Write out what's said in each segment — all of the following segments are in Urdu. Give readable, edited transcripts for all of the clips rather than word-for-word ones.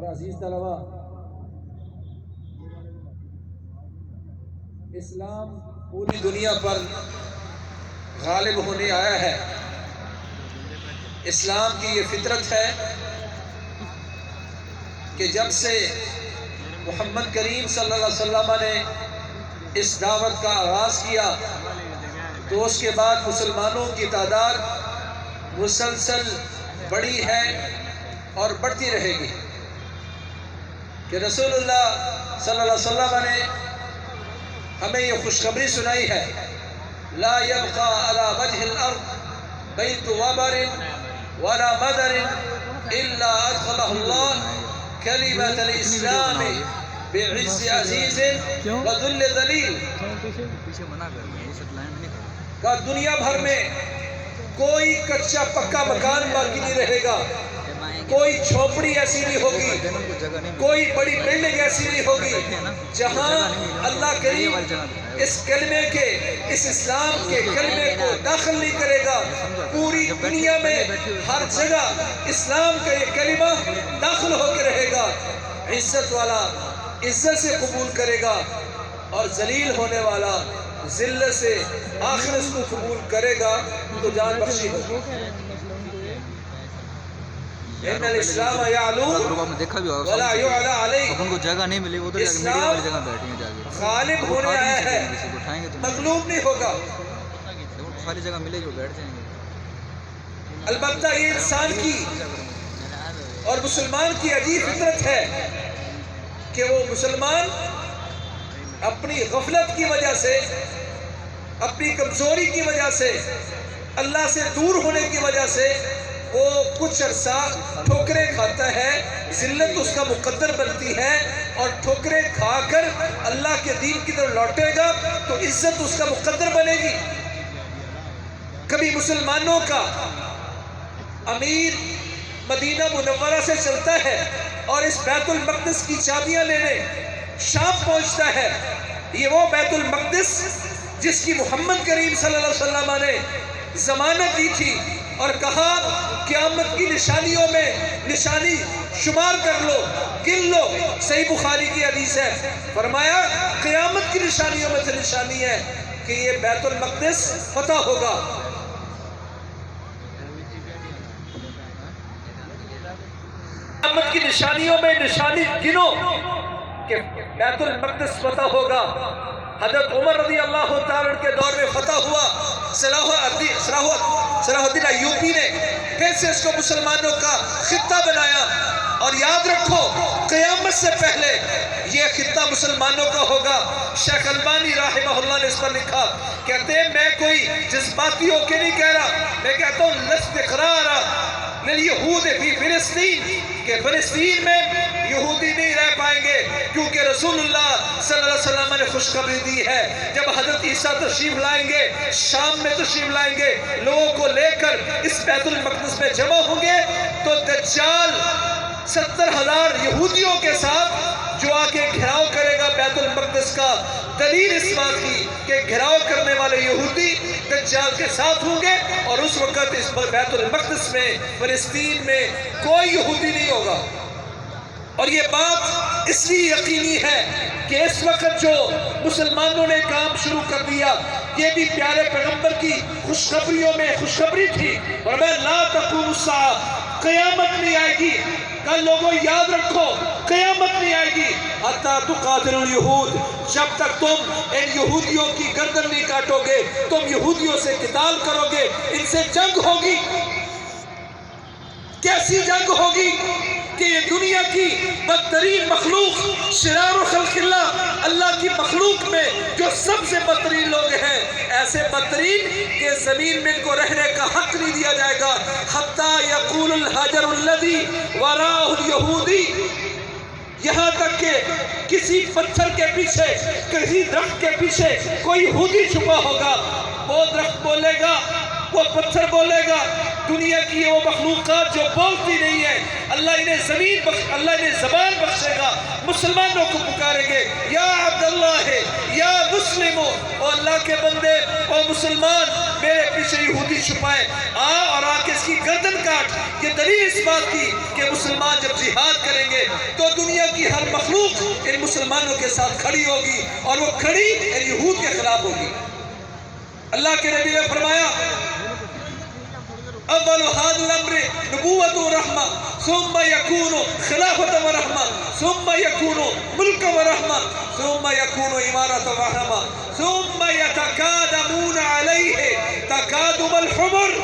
اور عزیز طلبہ، اسلام پوری دنیا پر غالب ہونے آیا ہے۔ اسلام کی یہ فطرت ہے کہ جب سے محمد کریم صلی اللہ علیہ وسلم نے اس دعوت کا آغاز کیا تو اس کے بعد مسلمانوں کی تعداد مسلسل بڑی ہے اور بڑھتی رہے گی، کہ رسول اللہ صلی اللہ علیہ وسلم نے ہمیں یہ خوشخبری سنائی ہے، لا يبقى على وجه الارض بیت وبر ولا مدر الا ادخله الله کلمۃ الاسلام بعز عزیز وذل ذلیل۔ کہ دنیا بھر میں کوئی کچا پکا مکان باقی نہیں رہے گا، کوئی جھونپڑی ایسی نہیں ہوگی، کوئی بڑی بلڈنگ ایسی نہیں ہوگی جہاں اللہ کریم اس کلمے کے، اس اسلام کے کلمے کو داخل نہیں کرے گا۔ پوری دنیا میں ہر جگہ اسلام کا یہ کلمہ داخل ہو کے رہے گا۔ عزت والا عزت سے قبول کرے گا اور ذلیل ہونے والا ذلت سے آخر اس کو قبول کرے گا تو جان بخشی ہوگی۔ ان الاسلام یعلو ولا یعلی علیہ، ان کو جگہ نہیں ملی، وہ تو میڈیا والی جگہ بیٹھے ہیں، جا کے غالب ہونے آیا ہے، مغلوب نہیں ہوگا۔ خالی جگہ ملے جو بیٹھ جائیں گے۔ البتہ یہ انسان کی اور مسلمان کی عجیب فطرت ہے کہ وہ مسلمان اپنی غفلت کی وجہ سے، اپنی کمزوری کی وجہ سے، اللہ سے دور ہونے کی وجہ سے وہ کچھ عرصہ ٹھوکریں کھاتا ہے، ذلت اس کا مقدر بنتی ہے، اور ٹھوکریں کھا کر اللہ کے دین کی طرف لوٹے گا تو عزت اس کا مقدر بنے گی۔ کبھی مسلمانوں کا امیر مدینہ منورہ سے چلتا ہے اور اس بیت المقدس کی چابیاں لینے شام پہنچتا ہے۔ یہ وہ بیت المقدس جس کی محمد کریم صلی اللہ علیہ وسلم نے ضمانت دی تھی اور کہا قیامت کی نشانیوں میں نشانی شمار کر لو، گن لو۔ صحیح بخاری کی حدیث ہے، فرمایا قیامت کی نشانیوں میں سے نشانی ہے کہ یہ بیت المقدس فتح ہوگا۔ قیامت کی نشانیوں میں نشانی گنو کہ بیت المقدس فتح ہوگا۔ حضرت عمر رضی اللہ تعالیٰ کے دور میں فتح ہوا، صلاح الدین ایوبی نے پھر سے اس کو مسلمانوں کا خطہ بنایا، اور یاد رکھو قیامت سے پہلے یہ خطہ مسلمانوں کا ہوگا۔ شیخ البانی رحمہ اللہ نے اس پر لکھا، کہتے ہیں میں کوئی جذباتی ہو کے نہیں کہہ رہا، میں کہتا ہوں لاستقرار للیہود فی فلسطین، کہ فلسطین میں یہودی نہیں رہ پائیں گے، کیونکہ رسول اللہ صلی اللہ علیہ وسلم نے خوشخبری دی ہے جب حضرت عیسیٰ تشریف لائیں گے، شام میں تشریف لائیں گے، لوگوں کو لے کر اس بیت المقدس میں جمع ہوں گے تو دجال 70,000 یہودیوں کے ساتھ جو آ کے گھراؤ کرے گا بیت المقدس کا۔ دلیل اس بات کی کہ گھراؤ کرنے والے یہودی دجال کے ساتھ ہوں گے، اور اس وقت اس بیت المقدس میں فلسطین میں کوئی یہودی نہیں ہوگا۔ اور یہ بات اس لیے یقینی ہے کہ اس وقت جو مسلمانوں نے کام شروع کر دیا یہ بھی پیارے پیغمبر کی خوشخبریوں میں خوشخبری تھی، اور میں لا تقوم الساعہ، قیامت نہیں آئے گی۔ کل لوگوں یاد رکھو قیامت نہیں آئے گی حتی تقاتل الیہود، جب تک تم ان یہودیوں کی گردن نہیں کاٹو گے، تم یہودیوں سے قتال کرو گے، ان سے جنگ ہوگی۔ کیسی جنگ ہوگی کہ یہ دنیا کی بدترین مخلوق، شرار خلق اللہ، اللہ کی مخلوق میں جو سب سے بدترین لوگ ہیں، ایسے بدترین کہ زمین میں ان کو رہنے کا حق نہیں دیا جائے گا۔ حتی یقول الحجر الذی وراءہ الیہودی، یہاں تک کہ کسی پتھر کے پیچھے، کسی درخت کے پیچھے کوئی یہودی چھپا ہوگا، وہ درخت بولے گا، وہ پتھر بولے گا، دنیا کی وہ مخلوقات جو بولتی نہیں ہے، اللہ انہیں زبان بخشے گا، مسلمانوں کو پکاریں گے، یا عبداللہ یا مسلمو، او اللہ کے بندے، او مسلمان، میرے پیچھے یہودی چھپائے، اور آ کے اس کی گردن کاٹ۔ یہ دلیل اس بات کی کہ مسلمان جب جہاد کریں گے مسلمانوں کے ساتھ کھڑی ہوگی اور وہ کھڑی یہود کے خلاف ہوگی۔ اللہ کے نبی نے فرمایا اول هذا الامر نبوت و رحمہ ثم يكون خلافت و رحمہ ثم يكون ملک و رحمہ ثم يكون امارت و رحمہ ثم يتقادمون علیہ تقادم الحمر۔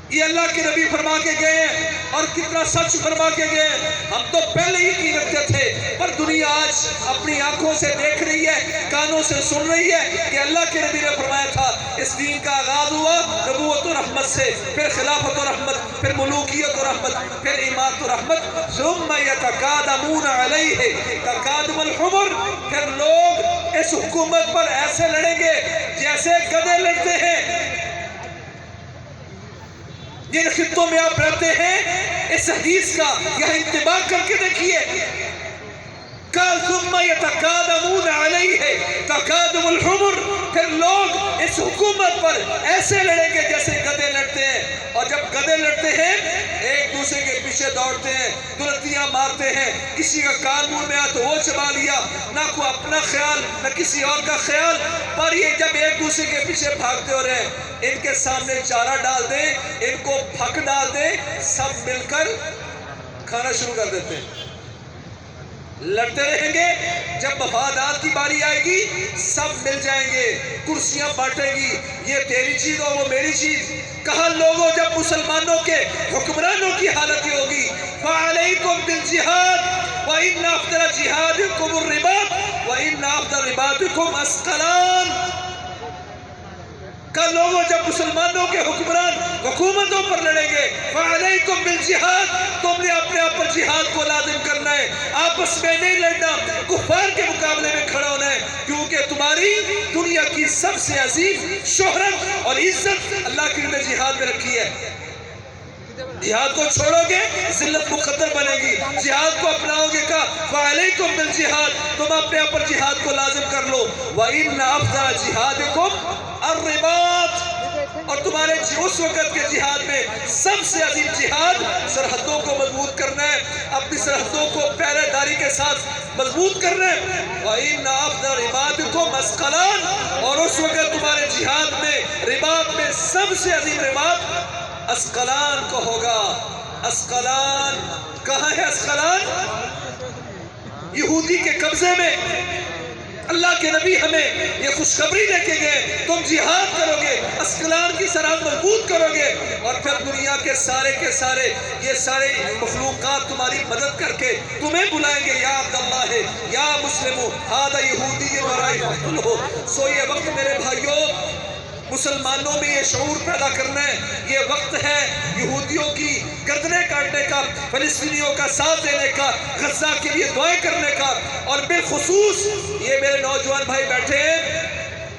یہ اللہ کے نبی فرما کے گئے ہیں اور کتنا سچ فرما کے گئے ہیں۔ ہم تو پہلے ہی کی رکھتے تھے، پر دنیا آج اپنی آنکھوں سے دیکھ رہی ہے، کانوں سے سن رہی ہے کہ اللہ کے نبی نے فرمایا تھا اس دین کا آغاز ہوا نبوت و رحمت سے، پھر خلافت و رحمت، پھر ملوکیت و رحمت، پھر امارت و رحمت، ثم یتقادمون علیہ تقادم الحمر۔ پھر لوگ اس حکومت پر ایسے لڑیں گے جیسے گدھے لڑتے ہیں۔ جن خطوں میں آپ رہتے ہیں اس حدیث کا یہاں انتباہ کر کے دیکھیے، قال ثم یتقادمون علیہ تقادم الحمر۔ پھر لوگ اس حکومت پر ایسے لڑیں گے جیسے گدھے لڑتے ہیں، اور جب گدھے لڑتے ہیں ایک دوسرے کے پیچھے دوڑتے ہیں، دلتیاں مارتے ہیں، کسی کا کان منہ میں آ تو وہ چبا لیا، نہ کوئی اپنا خیال نہ کسی اور کا خیال۔ پر یہ جب ایک دوسرے کے پیچھے بھاگتے ہو رہے ہیں، ان کے سامنے چارہ ڈال دیں، ان کو پھک ڈال دیں، سب مل کر کھانا شروع کر دیتے ہیں، لڑتے رہیں گے۔ جب مفادات کی باری آئے گی سب مل جائیں گے، کرسیاں بانٹیں گی، یہ تیری چیز اور وہ میری چیز۔ کہا لوگوں جب مسلمانوں کے حکمرانوں کی حالت یہ ہوگی فَعَلَيْكُمْ بِالْجِهَادِ وَإِنَّ أَفْضَلَ جِهَادِكُمُ الرِّبَاطُ وَإِنَّ أَفْضَلَ رِبَاطِكُمْ أَثْقَلَانِ۔ کہ لوگوں جب مسلمانوں کے حکمران حکومتوں پر لڑیں گے فَعَلَيْكُمْ بِالْجِهَادِ، تم نے اپنے آپ پر جہاد کو لازم کرنا ہے، آپس میں نہیں لڑنا، کفار کے مقابلے میں کھڑا ہونا ہے، کیونکہ تمہاری دنیا کی سب سے عظیم شہرت اور عزت اللہ کے نے جہاد میں رکھی ہے۔ جہاد کو چھوڑو گے ذلت مقدر بنے گی، جہاد کو اپناؤ گے کہ فَعَلَيْكُمْ بِالْجِهَادِ، تم اپنے آپ پر جہاد کو لازم کر لو، وَإِنَّ أَفْضَلَ جِهَادِكُمْ الرباط، اور تمہارے اس وقت کے جہاد میں سب سے عظیم جہاد سرحدوں کو مضبوط کرنا ہے، اپنی سرحدوں کو پہرے داری کے ساتھ مضبوط کرنا ہے۔ وَإِنَّ أَفْضَلَ رِبَاطِكُمْ أَثْقَلَانِ، اور اس وقت تمہارے جہاد میں رباط میں سب سے عظیم رباط اسقلان کو ہوگا۔ اسقلان کہاں ہے؟ اسقلان یہودی کے قبضے میں۔ اللہ کے نبی ہمیں یہ خوشخبری دے کے گئے، تم جہاد کرو گے، اسقلان کی سرحد مضبوط کرو گے، اور پھر دنیا کے سارے یہ سارے مخلوقات تمہاری مدد کر کے تمہیں بلائیں گے، یا عبداللہ ہے یا مسلم ہذا یہودی ورائی مقتلہ۔ سو یہ وقت میرے بھائیوں مسلمانوں میں یہ شعور پیدا کرنا ہے، یہ وقت ہے یہودیوں کی گردنیں کاٹنے کا، فلسطینیوں کا ساتھ دینے کا، غزہ کے لیے دعائیں کرنے کا، اور بالخصوص یہ میرے نوجوان بھائی بیٹھے ہیں،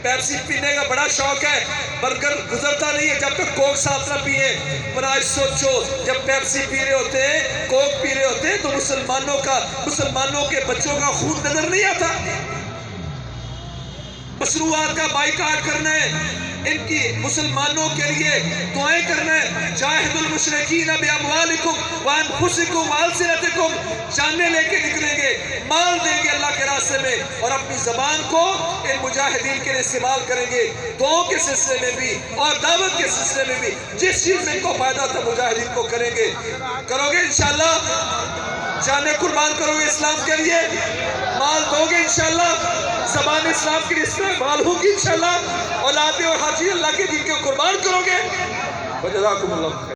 پیپسی پینے کا بڑا شوق ہے، برگر گزرتا نہیں ہے جب تک کوک ساتھ نہ پیئے۔ پر آج سوچو جب پیپسی پی رہے ہوتے ہیں، کوک پی رہے ہوتے ہیں، تو مسلمانوں کے بچوں کا خون نظر نہیں آتا۔ مشروعات کا بائیکاٹ کرنا ہے، ان کی مسلمانوں کے لیے دعائیں کرنا ہے۔ جاہد المشرکین باموالکم وانفسکم والسنتکم، جانیں لے کے نکلیں گے، مال دیں گے اللہ کے راستے میں، اور اپنی زبان کو ان مجاہدین کے لیے استعمال کریں گے، دعاؤں کے سلسلے میں بھی اور دعوت کے سلسلے میں بھی، جس چیز میں ان کو فائدہ تھا مجاہدین کو کریں گے۔ کرو گے انشاءاللہ؟ جانیں قربان کرو گے اسلام کے لیے؟ مال دو گے انشاءاللہ؟ زبان اسلام کے لیے استعمال ہوگی انشاءاللہ؟ اولادیں اور حاجی اللہ کے دین کے قربان کرو گے؟ وجزاکم اللہ۔